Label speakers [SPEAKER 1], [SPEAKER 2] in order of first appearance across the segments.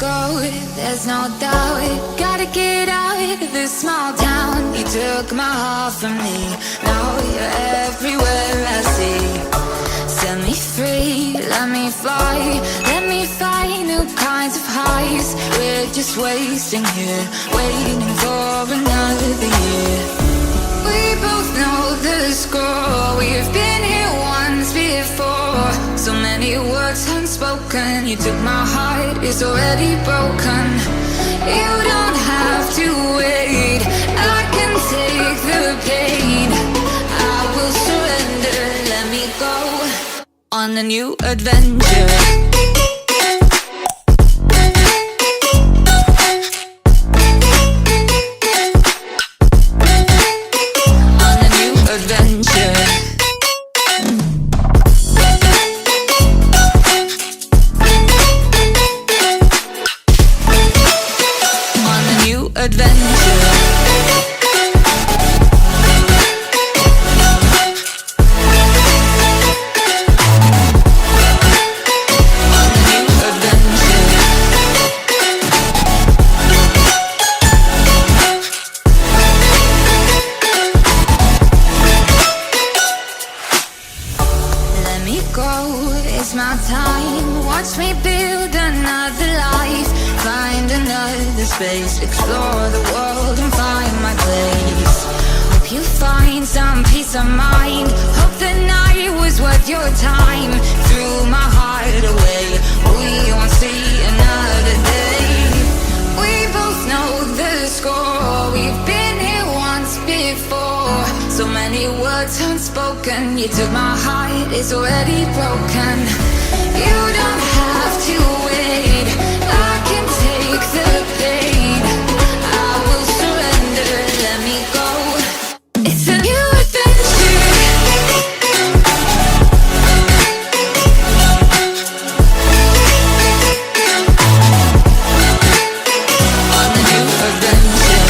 [SPEAKER 1] go, there's no doubt. Gotta get out of this small town. You took my heart from me, now you're everywhere I see. Set me free, let me fly, let me find new kinds of highs. We're just wasting here, waiting for another year. We both know the score, we've been here once before. So many words unspoken, you took my heart, it's already broken. You don't have to wait, I can take the pain. I will surrender, let me go on a new adventure. It's my time, watch me build another life. Find another space, explore the world and find my place. Hope you find some peace of mind, hope the night was worth your time. Threw my heart away, we won't see another day. We both know the score, we've been here once before. So many words unspoken, you took my heart, it's already broken. You don't have to wait, I can take the pain. I will surrender, let me go. It's a new adventure. On a new adventure.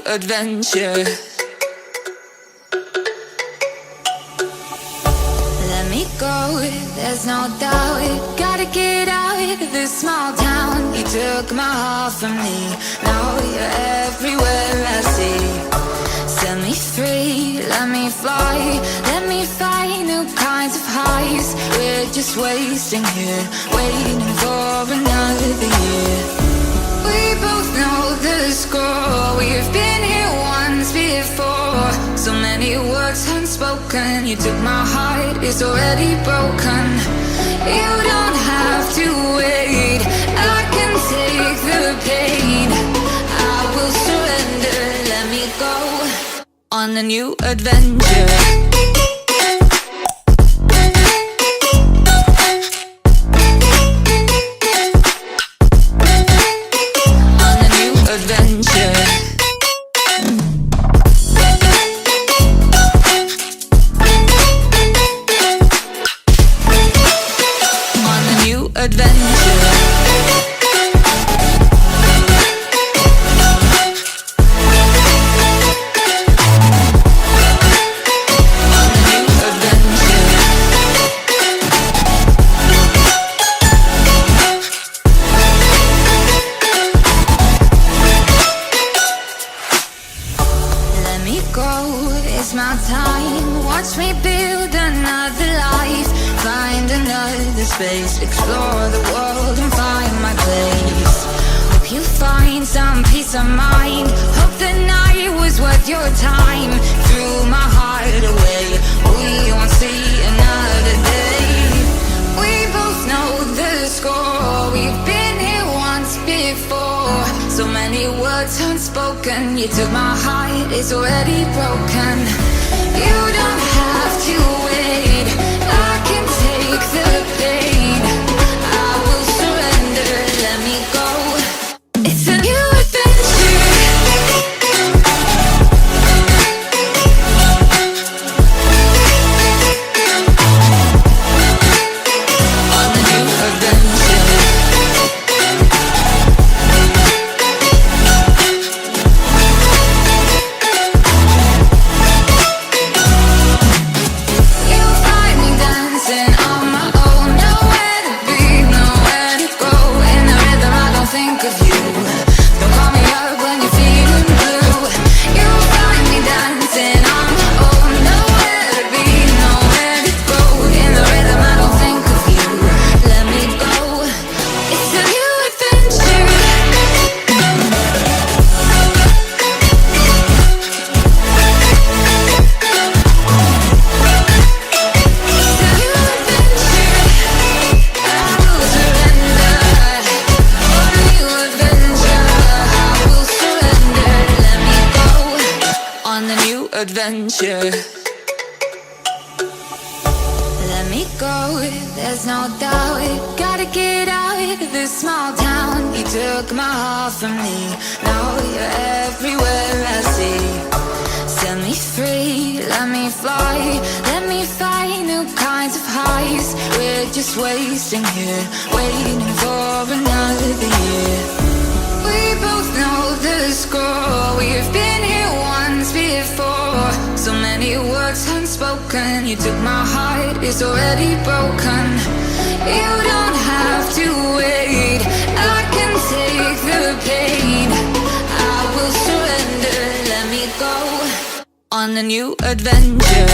[SPEAKER 1] Adventure. Let me go, there's no doubt. Gotta get out of this small town. You took my heart from me, now you're everywhere I see. Set me free, let me fly, let me find new kinds of highs. We're just wasting here, waiting for another year. We both know the score, we've been here once before. So many words unspoken, you took my heart, it's already broken. You don't have to wait, I can take the pain. I will surrender, let me go on a new adventure. It's my time, watch me build another life. Find another space, explore the world and find my place. Hope you find some peace of mind, hope the night was worth your time. Threw my heart away, we before. So many words unspoken. You took my heart, it's already broken. You don't have to wait, I can take the pain. I will surrender, let me go. It's a new adventure. On the new adventure. You'll find me dancing on my own. Nowhere to be, nowhere to go. In the rhythm I don't think of you. Don't call me up when you're feeling blue. You'll find me dancing on my own. Nowhere to be, nowhere to go. In the rhythm I don't think of you. Let me go. It's a new adventure. On the new adventure. Let me go, there's no doubt. Gotta get out of this small town. You took my heart from me, now you're everywhere I see. Set me free, let me fly. Let me find new kinds of highs. We're just wasting here, waiting for another year. We both know the score. We've been here once before. So many words unspoken. You took my heart, it's already broken. You don't have to wait, I can take the pain. I will surrender, let me go. On a new adventure.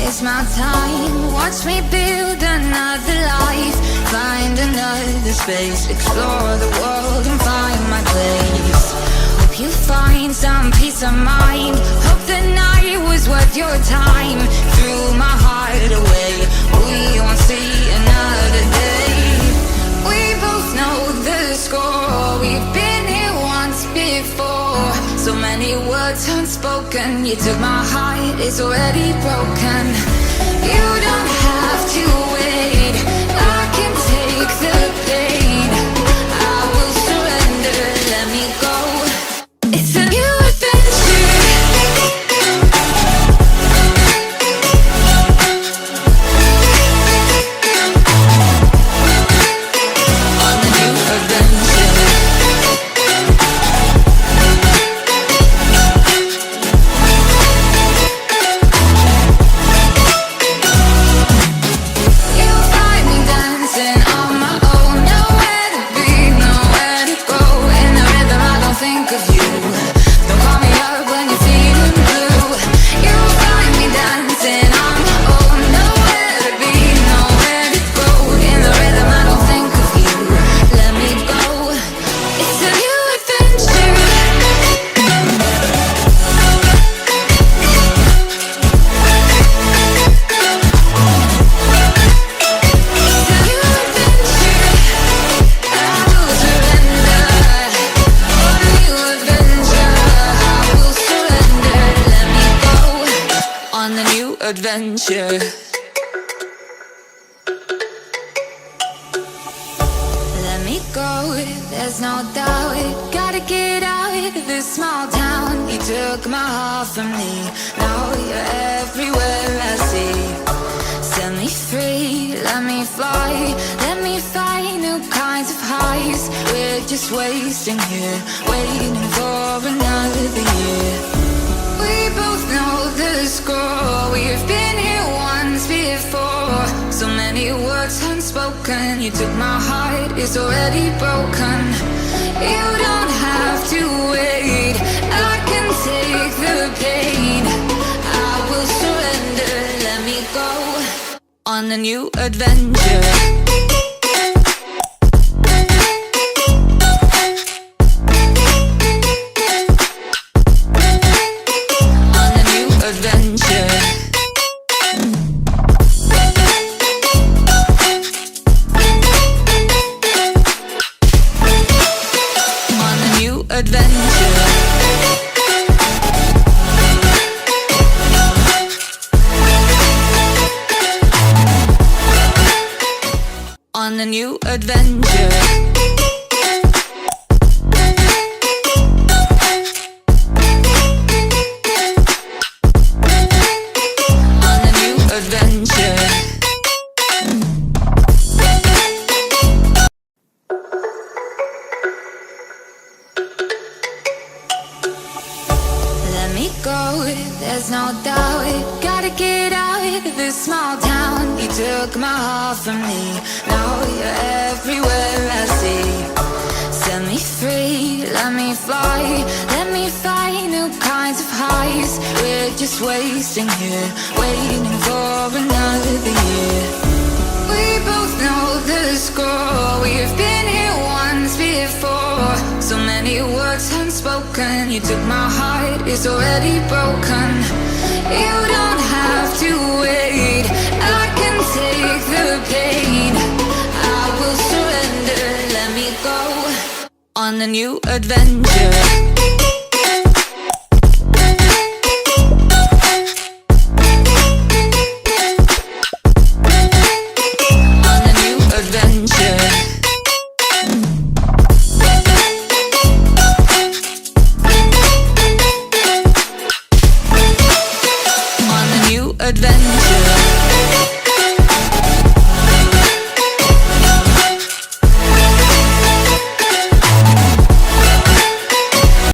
[SPEAKER 1] It's my time, watch me build another life. Find another space, explore the world and find my place. Hope you find some peace of mind. Hope the night was worth your time. Threw my heart away, we won't see another day. We both know the score, we've been here once before. So many words unspoken. You took my heart, it's already broken. You don't have to wait, I can take the pain. I will surrender, let me go. It's a new adventure. On the new adventure. Adventure. Let me go, there's no doubt. Gotta get out of this small town. You took my heart from me, now you're everywhere I see. Set me free, let me fly, let me find new kinds of highs. We're just wasting here, waiting for another year. We both know the score, we've been here once before. So many words unspoken, you took my heart, it's already broken. You don't have to wait, I can take the pain. I will surrender, let me go on a new adventure. On a new adventure. On a new adventure. Let me go, there's no doubt. Gotta get out of this small town. You took my heart from me, now you're everywhere I see. Set me free, let me fly, let me find new kinds of highs. We're just wasting here, waiting for another year. We both know the score, we've been here once before. So many words unspoken, you took my heart, it's already broken. You don't have to wait, I can take the pain. I will surrender, let me go on a new adventure. Adventure.